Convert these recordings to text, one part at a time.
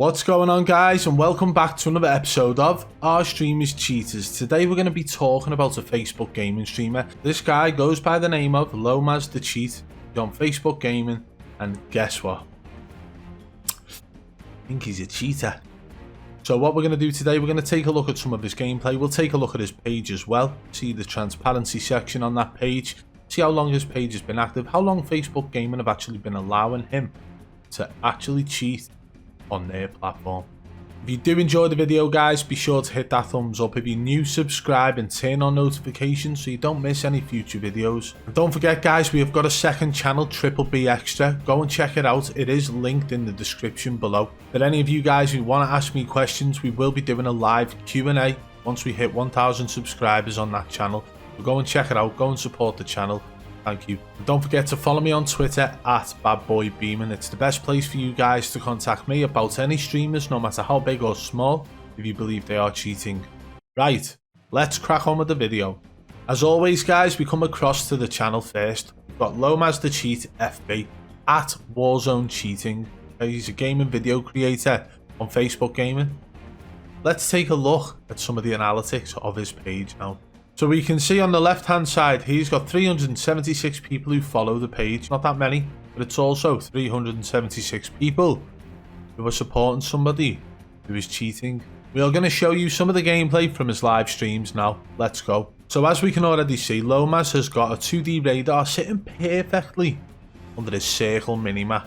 What's going on, guys, and welcome back to another episode of Our Streamers Cheaters. Today we're going to be talking about a Facebook gaming streamer. This guy goes by the name of LowMasterCheat. He's on Facebook gaming, and guess what? I think he's a cheater. So what we're going to do today, we're going to take a look at some of his gameplay. We'll take a look at his page as well, see the transparency section on that page, see how long his page has been active, how long Facebook gaming have actually been allowing him to actually cheat on their platform. If you do enjoy the video, guys, be sure to hit that thumbs up. If you're new, subscribe and turn on notifications so you don't miss any future videos. And don't forget, guys, we have got a second channel, Triple B Extra. Go and check it out. It is linked in the description below. For any of you guys who want to ask me questions, we will be doing a live Q&A once we hit 1,000 subscribers on that channel. So go and check it out. Go and support the channel. Thank you. And don't forget to follow me on Twitter at BadBoy Beaman. It's the best place for you guys to contact me about any streamers, no matter how big or small, if you believe they are cheating. Right, let's crack on with the video. As always, guys, we come across to the channel first. We've got LowMasterCheat FB at Warzone Cheating. He's a gaming video creator on Facebook gaming. Let's take a look at some of the analytics of his page now. So we can see on the left hand side, he's got 376 people who follow the page. Not that many, but it's also 376 people who are supporting somebody who is cheating. We are going to show you some of the gameplay from his live streams now. Let's go. So as we can already see, LOMAZ has got a 2D radar sitting perfectly under his circle minimap.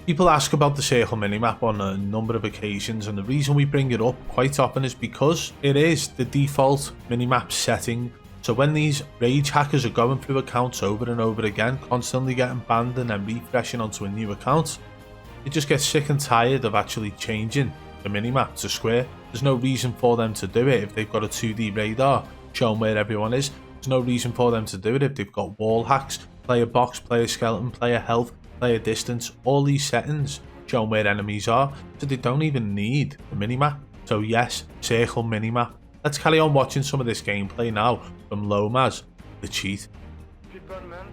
People ask about the circle minimap on a number of occasions, and the reason we bring it up quite often is because it is the default minimap setting. So when these rage hackers are going through accounts over and over again, constantly getting banned and then refreshing onto a new account, they just get sick and tired of actually changing the minimap to square. There's no reason for them to do it if they've got a 2D radar showing where everyone is. There's no reason for them to do it if they've got wall hacks, player box, player skeleton, player health, player distance, all these settings showing where enemies are, so they don't even need the minimap. So yes, circle minimap. Let's carry on watching some of this gameplay now from LOMAZ, the cheat. People, man.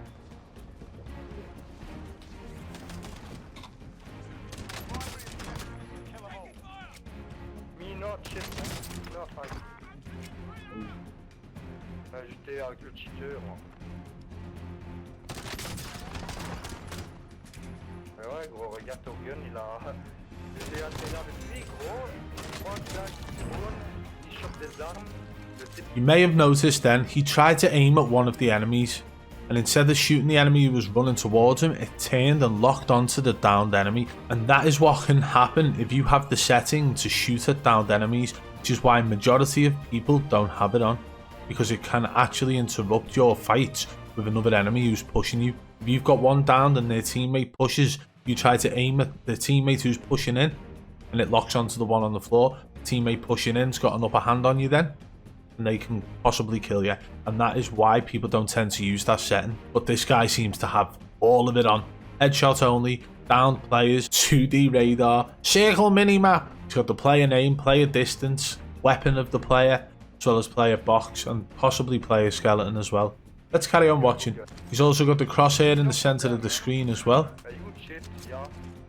Me not shit, no fight. J'étais avec le cheater. Ouais gros, regarde ton gun, il est assez énervé de lui, gros. Il prend un gars qui tourne, il chope des armes. You may have noticed then, he tried to aim at one of the enemies, and instead of shooting the enemy who was running towards him, it turned and locked onto the downed enemy. And that is what can happen if you have the setting to shoot at downed enemies, which is why majority of people don't have it on, because it can actually interrupt your fights with another enemy who's pushing you. If you've got one down and their teammate pushes, you try to aim at the teammate who's pushing in, and it locks onto the one on the floor. The teammate pushing in's got an upper hand on you then, and they can possibly kill you. And that is why people don't tend to use that setting. But this guy seems to have all of it on. Headshot only, downed players, 2D radar, circle minimap. He's got the player name, player distance, weapon of the player, as well as player box, and possibly player skeleton as well. Let's carry on watching. He's also got the crosshair in the center of the screen as well.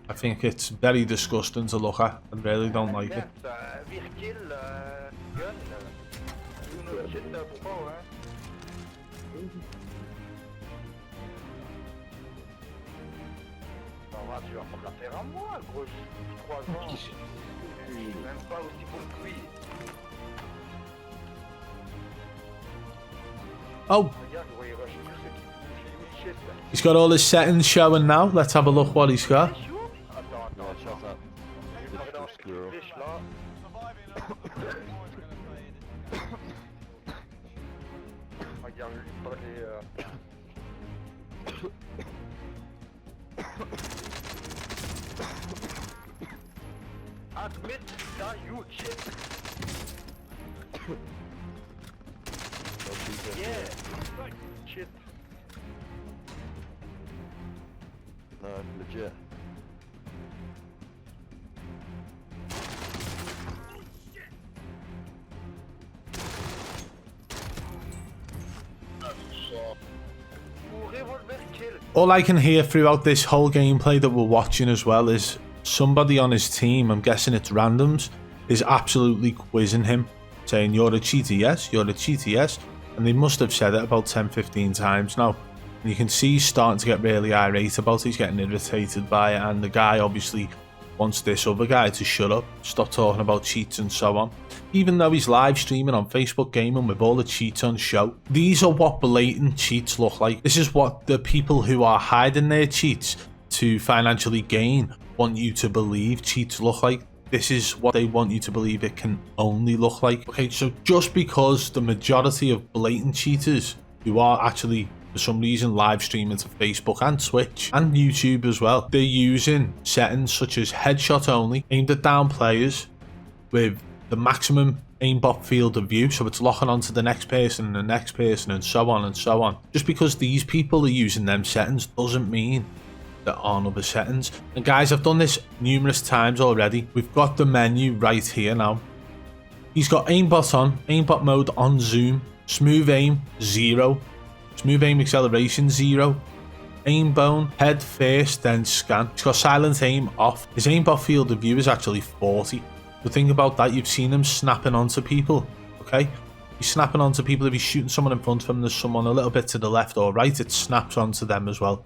I think it's very disgusting to look at. I really don't like it. Oh, he's got all his settings showing now. Let's have a look what he's got. Admit that you shit. Yeah, shit. No, legit. All I can hear throughout this whole gameplay that we're watching as well is somebody on his team, I'm guessing it's randoms, is absolutely quizzing him, saying, "You're a cheater, yes? You're a cheater, yes?" And they must have said it about 10-15 times now. And you can see he's starting to get really irate about it. He's getting irritated by it, and the guy obviously wants this other guy to shut up, stop talking about cheats and so on. Even though he's live streaming on Facebook Gaming with all the cheats on show. These are what blatant cheats look like. This is what the people who are hiding their cheats to financially gain want you to believe cheats look like. This is what they want you to believe it can only look like. Okay, so just because the majority of blatant cheaters who are actually, for some reason, live streaming to Facebook and Twitch and YouTube as well, they're using settings such as headshot only, aimed at down players with the maximum aimbot field of view, so it's locking onto the next person and the next person and so on and so on. Just because these people are using them settings doesn't mean there aren't other settings. And guys, I've done this numerous times already. We've got the menu right here now. He's got aimbot on, aimbot mode on zoom, smooth aim 0, smooth aim acceleration 0, aim bone, head first, then scan. He's got silent aim off. His aimbot field of view is actually 40. But think about that, you've seen him snapping onto people, okay? He's snapping onto people. If he's shooting someone in front of him, there's someone a little bit to the left or right, it snaps onto them as well.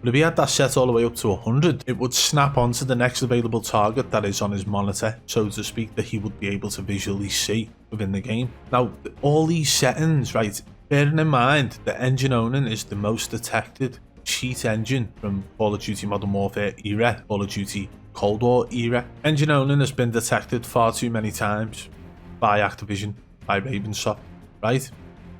But if he had that set all the way up to 100, it would snap onto the next available target that is on his monitor, so to speak, that he would be able to visually see within the game. Now, all these settings, right, bearing in mind that engine owning is the most detected cheat engine from Call of Duty Modern Warfare era, Call of Duty Cold War era. Engine owning has been detected far too many times by Activision, by Ravenssoft, right?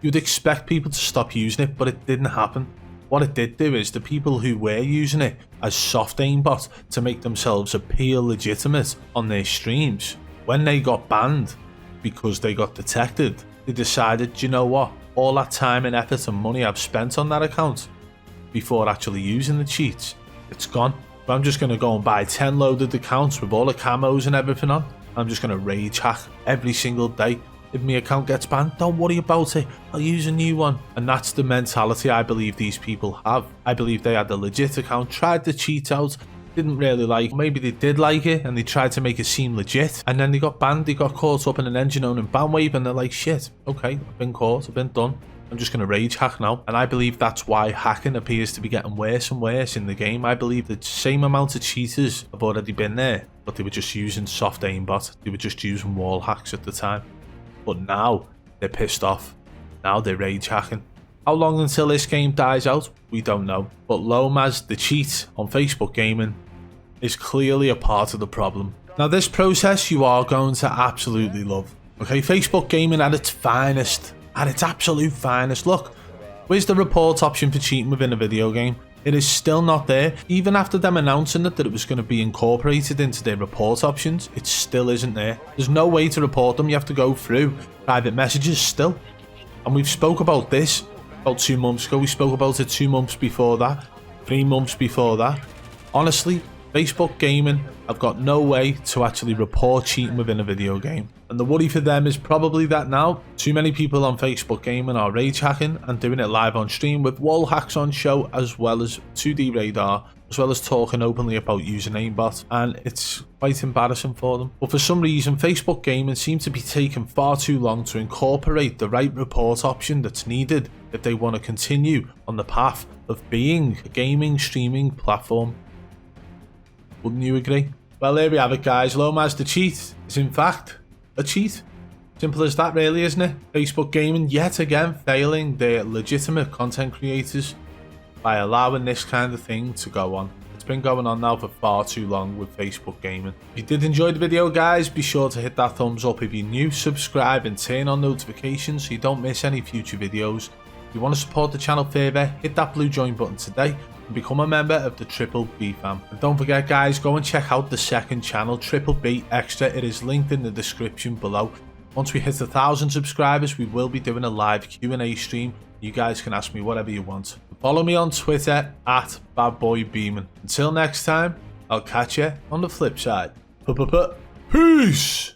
You'd expect people to stop using it, but it didn't happen. What it did do is the people who were using it as soft aimbot to make themselves appear legitimate on their streams, when they got banned because they got detected, they decided, you know what, all that time and effort and money I've spent on that account before actually using the cheats, it's gone. But I'm just going to go and buy 10 loaded accounts with all the camos and everything on. I'm just going to rage hack every single day. If my account gets banned, don't worry about it, I'll use a new one. And that's the mentality I believe these people have. I believe they had a legit account, tried the cheat out, didn't really like it. Maybe they did like it and they tried to make it seem legit, and then they got banned, they got caught up in an engine owning ban wave, and they're like, shit, okay, I've been caught, I've been done, I'm just going to rage hack now. And I believe that's why hacking appears to be getting worse and worse in the game. I believe the same amount of cheaters have already been there, but they were just using soft aimbot, they were just using wall hacks at the time. But now they're pissed off. Now they're rage hacking. How long until this game dies out? We don't know. But LOMAZ, the cheat on Facebook Gaming, is clearly a part of the problem. Now this process you are going to absolutely love. Okay, Facebook Gaming at its finest. At its absolute finest. Look, where's the report option for cheating within a video game? It is still not there. Even after them announcing that it was going to be incorporated into their report options, it still isn't there. There's no way to report them. You have to go through private messages still. And we've spoke about this about 2 months ago. We spoke about it 2 months before that, 3 months before that. Honestly, Facebook Gaming have got no way to actually report cheating within a video game. And the worry for them is probably that now too many people on Facebook Gaming are rage hacking and doing it live on stream with wall hacks on show, as well as 2D radar, as well as talking openly about using aimbot, and it's quite embarrassing for them. But for some reason Facebook Gaming seem to be taking far too long to incorporate the right report option that's needed if they want to continue on the path of being a gaming streaming platform. Wouldn't you agree? Well, there we have it, guys. LowMasterCheat is in fact a cheat. Simple as that, really, isn't it? Facebook Gaming yet again failing their legitimate content creators by allowing this kind of thing to go on. It's been going on now for far too long with Facebook Gaming. If you did enjoy the video, guys, be sure to hit that thumbs up. If you're new, subscribe and turn on notifications so you don't miss any future videos. If you want to support the channel further, hit that blue join button today and become a member of the Triple B fam. And don't forget, guys, go and check out the second channel, Triple B Extra. It is linked in the description below. Once we hit 1,000 subscribers, we will be doing a live Q&A stream. You guys can ask me whatever you want. Follow me on Twitter at BadBoy Beaman. Until next time, I'll catch you on the flip side. Peace!